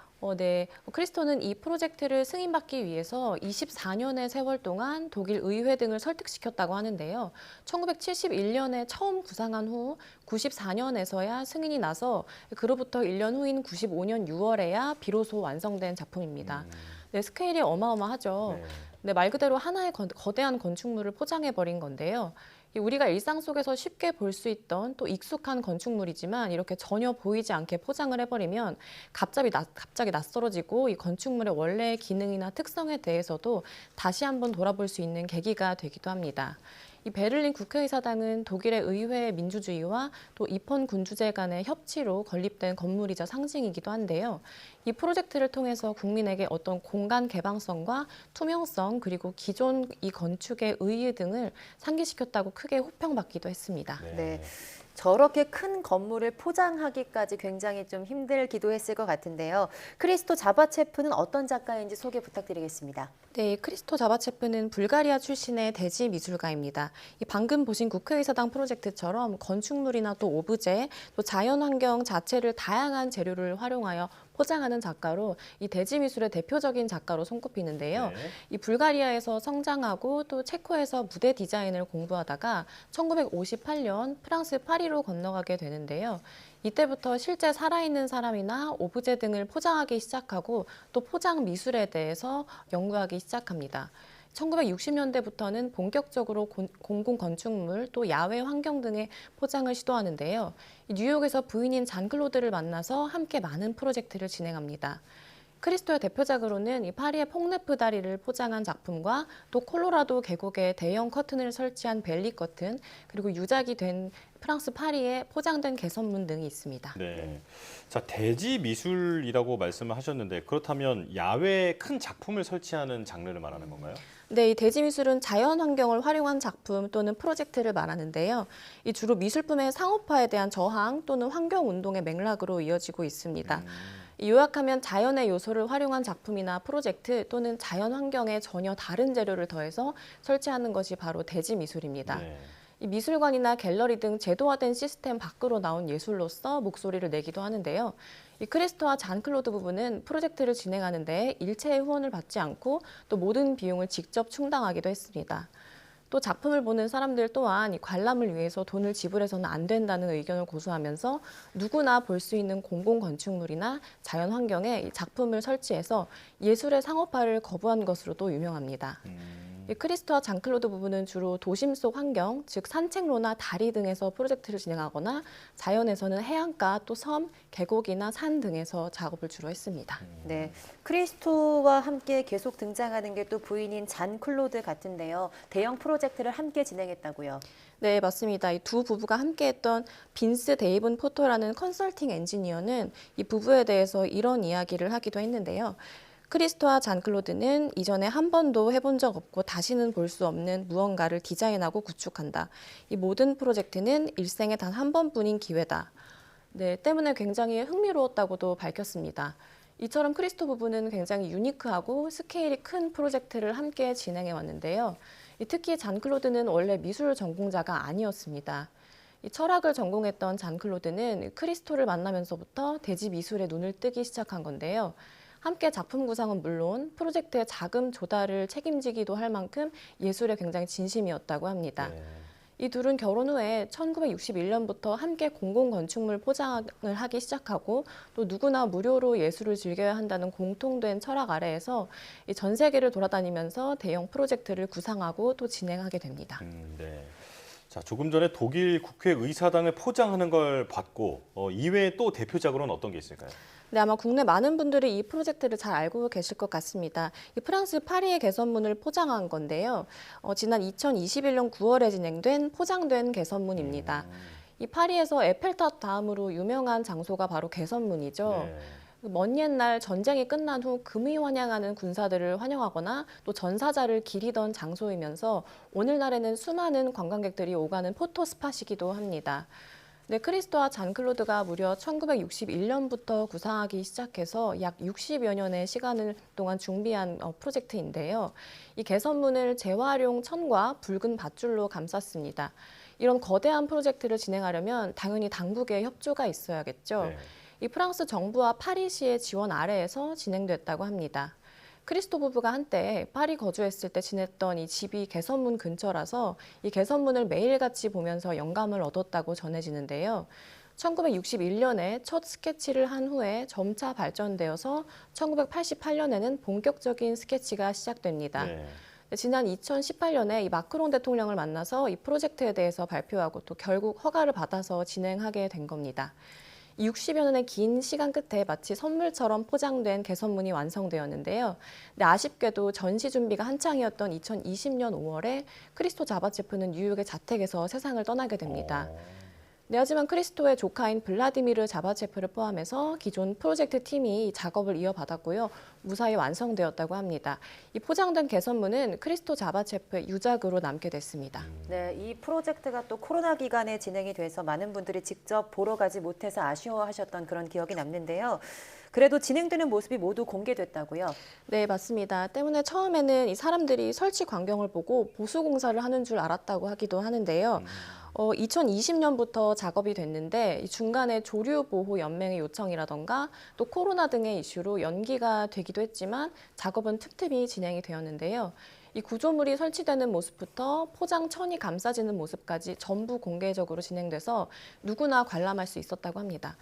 크리스토는 이 프로젝트를 승인받기 위해서 24년의 세월 동안 독일 의회 등을 설득시켰다고 하는데요. 1971년에 처음 구상한 후 94년에서야 승인이 나서 그로부터 1년 후인 95년 6월에야 비로소 완성된 작품입니다. 네, 스케일이 어마어마하죠. 네, 말 그대로 하나의 거대한 건축물을 포장해버린 건데요. 우리가 일상 속에서 쉽게 볼 수 있던 또 익숙한 건축물이지만 이렇게 전혀 보이지 않게 포장을 해버리면 갑자기 낯설어지고 이 건축물의 원래의 기능이나 특성에 대해서도 다시 한번 돌아볼 수 있는 계기가 되기도 합니다. 이 베를린 국회의사당은 독일의 의회의 민주주의와 또 입헌 군주제 간의 협치로 건립된 건물이자 상징이기도 한데요. 이 프로젝트를 통해서 국민에게 어떤 공간 개방성과 투명성 그리고 기존 이 건축의 의의 등을 상기시켰다고 크게 호평받기도 했습니다. 네. 저렇게 큰 건물을 포장하기까지 굉장히 좀 힘들기도 했을 것 같은데요. 크리스토 자바체프는 어떤 작가인지 소개 부탁드리겠습니다. 네, 크리스토 자바체프는 불가리아 출신의 대지 미술가입니다. 방금 보신 국회의사당 프로젝트처럼 건축물이나 또 오브제, 또 자연환경 자체를 다양한 재료를 활용하여 포장하는 작가로 이 대지 미술의 대표적인 작가로 손꼽히는데요. 네. 이 불가리아에서 성장하고 또 체코에서 무대 디자인을 공부하다가 1958년 프랑스 파리로 건너가게 되는데요. 이때부터 실제 살아있는 사람이나 오브제 등을 포장하기 시작하고 또 포장 미술에 대해서 연구하기 시작합니다. 1960년대부터는 본격적으로 공공 건축물 또 야외 환경 등의 포장을 시도하는데요. 뉴욕에서 부인인 잔 클로드를 만나서 함께 많은 프로젝트를 진행합니다. 크리스토의 대표작으로는 이 파리의 퐁네프 다리를 포장한 작품과 또 콜로라도 계곡에 대형 커튼을 설치한 벨리 커튼, 그리고 유작이 된 프랑스 파리에 포장된 개선문 등이 있습니다. 네. 자, 대지 미술이라고 말씀을 하셨는데 그렇다면 야외에 큰 작품을 설치하는 장르를 말하는 건가요? 네, 이 대지 미술은 자연 환경을 활용한 작품 또는 프로젝트를 말하는데요. 이 주로 미술품의 상업화에 대한 저항 또는 환경 운동의 맥락으로 이어지고 있습니다. 요약하면 자연의 요소를 활용한 작품이나 프로젝트 또는 자연 환경에 전혀 다른 재료를 더해서 설치하는 것이 바로 대지 미술입니다. 네. 이 미술관이나 갤러리 등 제도화된 시스템 밖으로 나온 예술로서 목소리를 내기도 하는데요. 이 크리스토와 잔클로드 부부는 프로젝트를 진행하는 데 일체의 후원을 받지 않고 또 모든 비용을 직접 충당하기도 했습니다. 또 작품을 보는 사람들 또한 이 관람을 위해서 돈을 지불해서는 안 된다는 의견을 고수하면서 누구나 볼 수 있는 공공건축물이나 자연환경에 작품을 설치해서 예술의 상업화를 거부한 것으로도 유명합니다. 이 크리스토와 잔클로드 부부는 주로 도심 속 환경, 즉 산책로나 다리 등에서 프로젝트를 진행하거나 자연에서는 해안가, 또 섬, 계곡이나 산 등에서 작업을 주로 했습니다. 네, 크리스토와 함께 계속 등장하는 게 또 부인인 잔클로드 같은데요. 대형 프로젝트를 함께 진행했다고요. 네, 맞습니다. 이 두 부부가 함께했던 빈스 데이븐 포토라는 컨설팅 엔지니어는 이 부부에 대해서 이런 이야기를 하기도 했는데요. 크리스토와 잔클로드는 이전에 한 번도 해본 적 없고 다시는 볼 수 없는 무언가를 디자인하고 구축한다. 이 모든 프로젝트는 일생에 단 한 번뿐인 기회다. 네, 때문에 굉장히 흥미로웠다고도 밝혔습니다. 이처럼 크리스토 부부는 굉장히 유니크하고 스케일이 큰 프로젝트를 함께 진행해 왔는데요. 특히 잔클로드는 원래 미술 전공자가 아니었습니다. 이 철학을 전공했던 잔클로드는 크리스토를 만나면서부터 대지 미술에 눈을 뜨기 시작한 건데요. 함께 작품 구상은 물론 프로젝트의 자금 조달을 책임지기도 할 만큼 예술에 굉장히 진심이었다고 합니다. 이 둘은 결혼 후에 1961년부터 함께 공공건축물 포장을 하기 시작하고 또 누구나 무료로 예술을 즐겨야 한다는 공통된 철학 아래에서 전 세계를 돌아다니면서 대형 프로젝트를 구상하고 또 진행하게 됩니다. 네. 자, 조금 전에 독일 국회의사당을 포장하는 걸 봤고 이외에 또 대표작으로는 어떤 게 있을까요? 네, 아마 국내 많은 분들이 이 프로젝트를 잘 알고 계실 것 같습니다. 이 프랑스 파리의 개선문을 포장한 건데요. 지난 2021년 9월에 진행된 포장된 개선문입니다. 이 파리에서 에펠탑 다음으로 유명한 장소가 바로 개선문이죠. 먼 옛날 전쟁이 끝난 후 금이 환영하는 군사들을 환영하거나 또 전사자를 기리던 장소이면서 오늘날에는 수많은 관광객들이 오가는 포토 스팟이기도 합니다. 네, 크리스토와 잔클로드가 무려 1961년부터 구상하기 시작해서 약 60여 년의 시간을 동안 준비한 프로젝트인데요. 이 개선문을 재활용 천과 붉은 밧줄로 감쌌습니다. 이런 거대한 프로젝트를 진행하려면 당연히 당국의 협조가 있어야겠죠. 이 프랑스 정부와 파리시의 지원 아래에서 진행됐다고 합니다. 크리스토 부부가 한때 파리 거주했을 때 지냈던 이 집이 개선문 근처라서 이 개선문을 매일같이 보면서 영감을 얻었다고 전해지는데요. 1961년에 첫 스케치를 한 후에 점차 발전되어서 1988년에는 본격적인 스케치가 시작됩니다. 지난 2018년에 이 마크롱 대통령을 만나서 이 프로젝트에 대해서 발표하고 또 결국 허가를 받아서 진행하게 된 겁니다. 60여 년의 긴 시간 끝에 마치 선물처럼 포장된 개선문이 완성되었는데요. 근데 아쉽게도 전시 준비가 한창이었던 2020년 5월에 크리스토 자바체프는 뉴욕의 자택에서 세상을 떠나게 됩니다. 네, 하지만 크리스토의 조카인 블라디미르 자바체프를 포함해서 기존 프로젝트 팀이 작업을 이어받았고요. 무사히 완성되었다고 합니다. 이 포장된 개선문은 크리스토 자바체프의 유작으로 남게 됐습니다. 네, 이 프로젝트가 또 코로나 기간에 진행이 돼서 많은 분들이 직접 보러 가지 못해서 아쉬워하셨던 그런 기억이 남는데요. 그래도 진행되는 모습이 모두 공개됐다고요? 네, 맞습니다. 때문에 처음에는 이 사람들이 설치 광경을 보고 보수 공사를 하는 줄 알았다고 하기도 하는데요. 2020년부터 작업이 됐는데 중간에 조류보호연맹의 요청이라던가 또 코로나 등의 이슈로 연기가 되기도 했지만 작업은 틈틈이 진행이 되었는데요. 이 구조물이 설치되는 모습부터 포장천이 감싸지는 모습까지 전부 공개적으로 진행돼서 누구나 관람할 수 있었다고 합니다.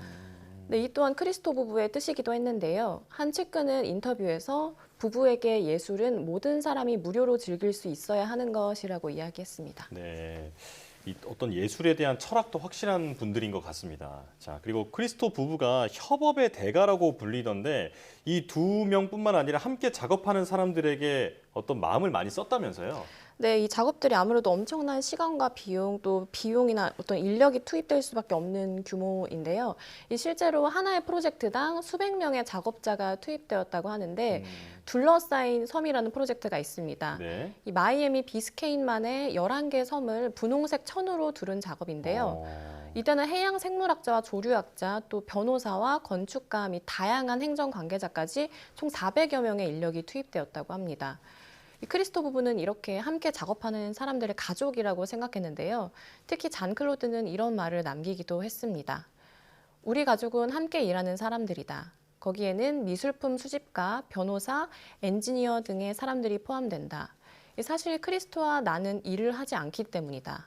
네, 이 또한 크리스토 부부의 뜻이기도 했는데요. 한 측근은 인터뷰에서 부부에게 예술은 모든 사람이 무료로 즐길 수 있어야 하는 것이라고 이야기했습니다. 네. 이 어떤 예술에 대한 철학도 확실한 분들인 것 같습니다. 자, 그리고 크리스토 부부가 협업의 대가라고 불리던데 이 두 명뿐만 아니라 함께 작업하는 사람들에게 어떤 마음을 많이 썼다면서요? 네, 이 작업들이 아무래도 엄청난 시간과 비용, 또 비용이나 어떤 인력이 투입될 수밖에 없는 규모인데요. 이 실제로 하나의 프로젝트당 수백 명의 작업자가 투입되었다고 하는데 둘러싸인 섬이라는 프로젝트가 있습니다. 네. 이 마이애미 비스케인만의 11개 섬을 분홍색 천으로 두른 작업인데요. 이때는 해양 생물학자와 조류학자, 또 변호사와 건축가 및 다양한 행정 관계자까지 총 400여 명의 인력이 투입되었다고 합니다. 이 크리스토 부부는 이렇게 함께 작업하는 사람들의 가족이라고 생각했는데요. 특히 잔클로드는 이런 말을 남기기도 했습니다. 우리 가족은 함께 일하는 사람들이다. 거기에는 미술품 수집가, 변호사, 엔지니어 등의 사람들이 포함된다. 사실 크리스토와 나는 일을 하지 않기 때문이다.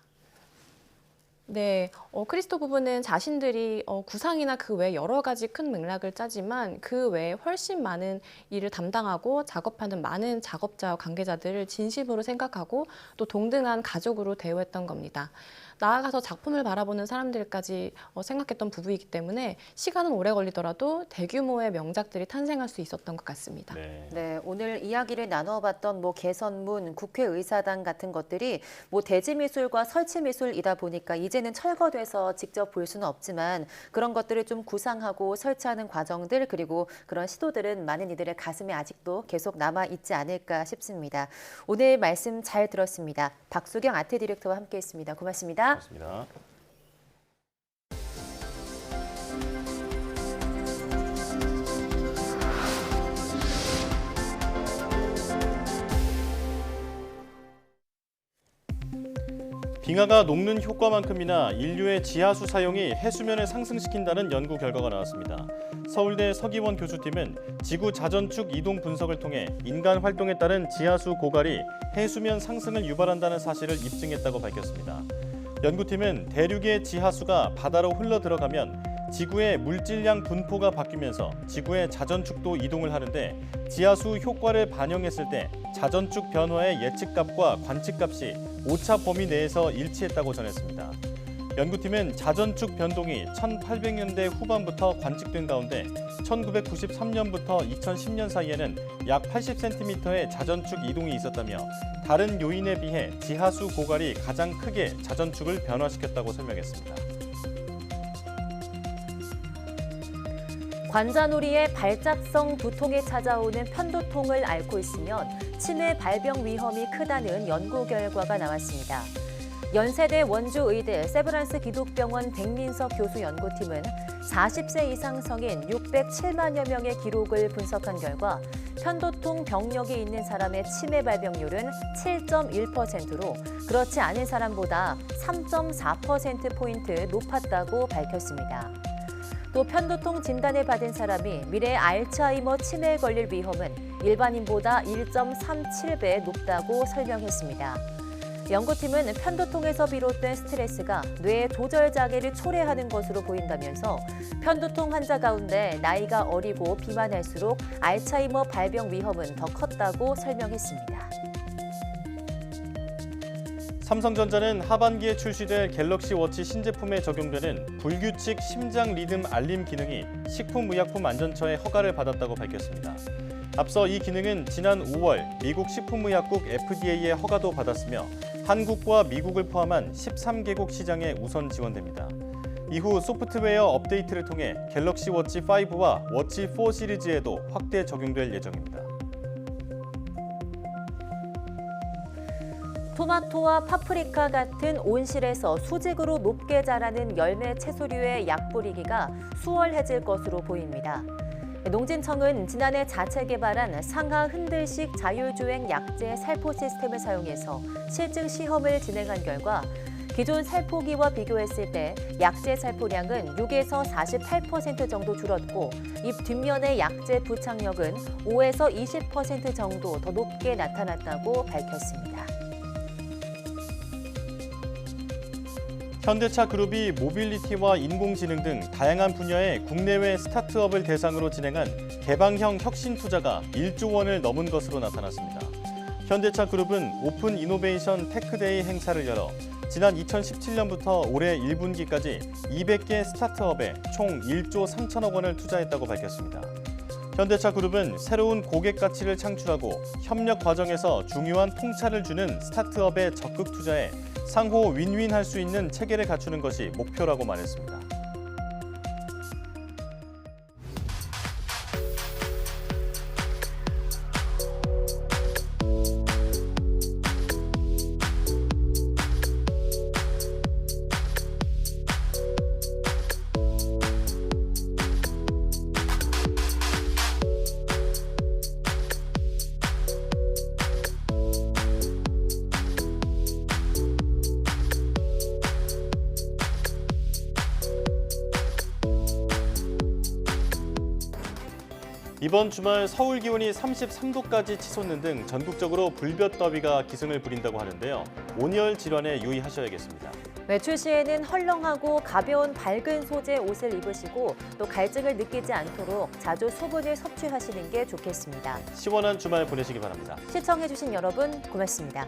네, 크리스토 부부는 자신들이 구상이나 그 외 여러 가지 큰 맥락을 짜지만 그 외에 훨씬 많은 일을 담당하고 작업하는 많은 작업자와 관계자들을 진심으로 생각하고 또 동등한 가족으로 대우했던 겁니다. 나아가서 작품을 바라보는 사람들까지 생각했던 부부이기 때문에 시간은 오래 걸리더라도 대규모의 명작들이 탄생할 수 있었던 것 같습니다. 네, 오늘 이야기를 나눠봤던 개선문, 국회의사당 같은 것들이 대지미술과 설치미술이다 보니까 이제는 철거돼서 직접 볼 수는 없지만 그런 것들을 좀 구상하고 설치하는 과정들 그리고 그런 시도들은 많은 이들의 가슴에 아직도 계속 남아있지 않을까 싶습니다. 오늘 말씀 잘 들었습니다. 박수경 아트 디렉터와 함께했습니다. 고맙습니다. 고맙습니다. 빙하가 녹는 효과만큼이나 인류의 지하수 사용이 해수면을 상승시킨다는 연구 결과가 나왔습니다. 서울대 서기원 교수팀은 지구 자전축 이동 분석을 통해 인간 활동에 따른 지하수 고갈이 해수면 상승을 유발한다는 사실을 입증했다고 밝혔습니다. 연구팀은 대륙의 지하수가 바다로 흘러들어가면 지구의 물질량 분포가 바뀌면서 지구의 자전축도 이동을 하는데 지하수 효과를 반영했을 때 자전축 변화의 예측값과 관측값이 오차 범위 내에서 일치했다고 전했습니다. 연구팀은 자전축 변동이 1800년대 후반부터 관측된 가운데 1993년부터 2010년 사이에는 약 80cm의 자전축 이동이 있었다며 다른 요인에 비해 지하수 고갈이 가장 크게 자전축을 변화시켰다고 설명했습니다. 관자놀이의 발작성 두통이 찾아오는 편두통을 앓고 있으면 치매 발병 위험이 크다는 연구 결과가 나왔습니다. 연세대 원주의대 세브란스 기독병원 백민석 교수 연구팀은 40세 이상 성인 607만여 명의 기록을 분석한 결과 편두통 병력이 있는 사람의 치매 발병률은 7.1%로 그렇지 않은 사람보다 3.4%포인트 높았다고 밝혔습니다. 또 편두통 진단을 받은 사람이 미래 알츠하이머 치매에 걸릴 위험은 일반인보다 1.37배 높다고 설명했습니다. 연구팀은 편두통에서 비롯된 스트레스가 뇌의 조절장애를 초래하는 것으로 보인다면서 편두통 환자 가운데 나이가 어리고 비만할수록 알츠하이머 발병 위험은 더 컸다고 설명했습니다. 삼성전자는 하반기에 출시될 갤럭시 워치 신제품에 적용되는 불규칙 심장 리듬 알림 기능이 식품의약품안전처의 허가를 받았다고 밝혔습니다. 앞서 이 기능은 지난 5월 미국 식품의약국 FDA의 허가도 받았으며 한국과 미국을 포함한 13개국 시장에 우선 지원됩니다. 이후 소프트웨어 업데이트를 통해 갤럭시 워치 5와 워치 4 시리즈에도 확대 적용될 예정입니다. 토마토와 파프리카 같은 온실에서 수직으로 높게 자라는 열매 채소류의 약 뿌리기가 수월해질 것으로 보입니다. 농진청은 지난해 자체 개발한 상하 흔들식 자율주행 약제 살포 시스템을 사용해서 실증 시험을 진행한 결과 기존 살포기와 비교했을 때 약제 살포량은 6에서 48% 정도 줄었고 잎 뒷면의 약제 부착력은 5에서 20% 정도 더 높게 나타났다고 밝혔습니다. 현대차 그룹이 모빌리티와 인공지능 등 다양한 분야의 국내외 스타트업을 대상으로 진행한 개방형 혁신 투자가 1조 원을 넘은 것으로 나타났습니다. 현대차 그룹은 오픈 이노베이션 테크데이 행사를 열어 지난 2017년부터 올해 1분기까지 200개 스타트업에 총 1조 3천억 원을 투자했다고 밝혔습니다. 현대차 그룹은 새로운 고객 가치를 창출하고 협력 과정에서 중요한 통찰을 주는 스타트업에 적극 투자해 상호 윈윈할 수 있는 체계를 갖추는 것이 목표라고 말했습니다. 이번 주말 서울 기온이 33도까지 치솟는 등 전국적으로 불볕 더위가 기승을 부린다고 하는데요. 온열 질환에 유의하셔야겠습니다. 외출 시에는 헐렁하고 가벼운 밝은 소재 옷을 입으시고 또 갈증을 느끼지 않도록 자주 수분을 섭취하시는 게 좋겠습니다. 시원한 주말 보내시기 바랍니다. 시청해주신 여러분 고맙습니다.